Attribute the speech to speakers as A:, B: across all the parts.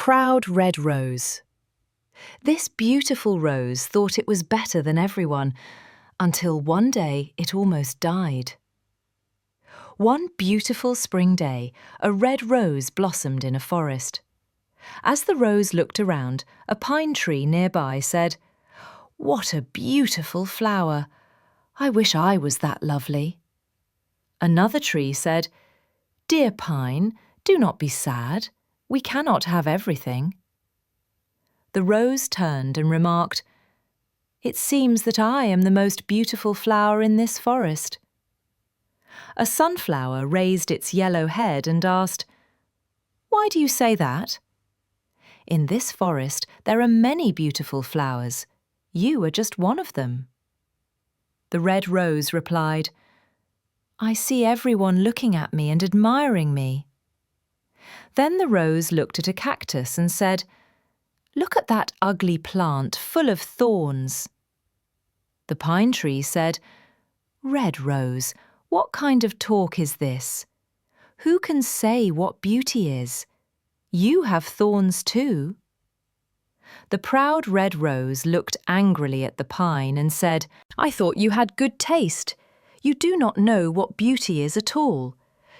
A: proud red rose. This beautiful rose thought it was better than everyone, until one day it almost died. One beautiful spring day, a red rose blossomed in a forest. As the rose looked around, a pine tree nearby said, "What a beautiful flower! I wish I was that lovely." Another tree said, "Dear pine, do not be sad. We cannot have everything." The rose turned and remarked, "It seems that I am the most beautiful flower in this forest." A sunflower raised its yellow head and asked, "Why do you say that?" "In this forest there are many beautiful flowers. You are just one of them." The red rose replied, "I see everyone looking at me and admiring me." Then the rose looked at a cactus and said, "Look at that ugly plant full of thorns." The pine tree said, "Red rose, what kind of talk is this? Who can say what beauty is? You have thorns too." The proud red rose looked angrily at the pine and said, "I thought you had good taste. You do not know what beauty is at all.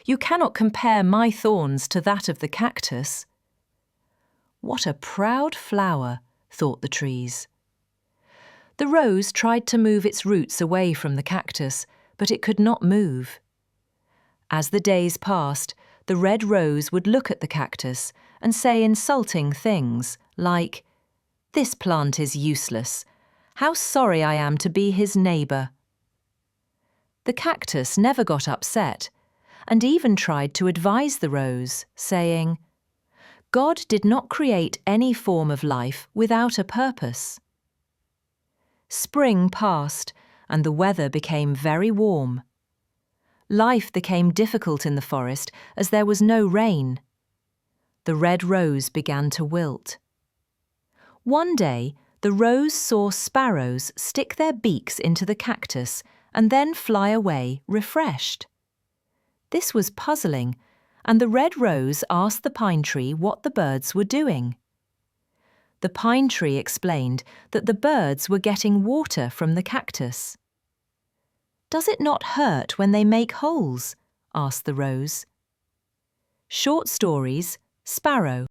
A: You cannot compare my thorns to that of the cactus." "What a proud flower," thought the trees. The rose tried to move its roots away from the cactus, but it could not move. As the days passed, the red rose would look at the cactus and say insulting things like, "This plant is useless. How sorry I am to be his neighbour." The cactus never got upset, and even tried to advise the rose, saying, "God did not create any form of life without a purpose." Spring passed, and the weather became very warm. Life became difficult in the forest as there was no rain. The red rose began to wilt. One day, the rose saw sparrows stick their beaks into the cactus and then fly away refreshed. This was puzzling, and the red rose asked the pine tree what the birds were doing. The pine tree explained that the birds were getting water from the cactus. "Does it not hurt when they make holes?" asked the rose. Short Stories, Sparrow.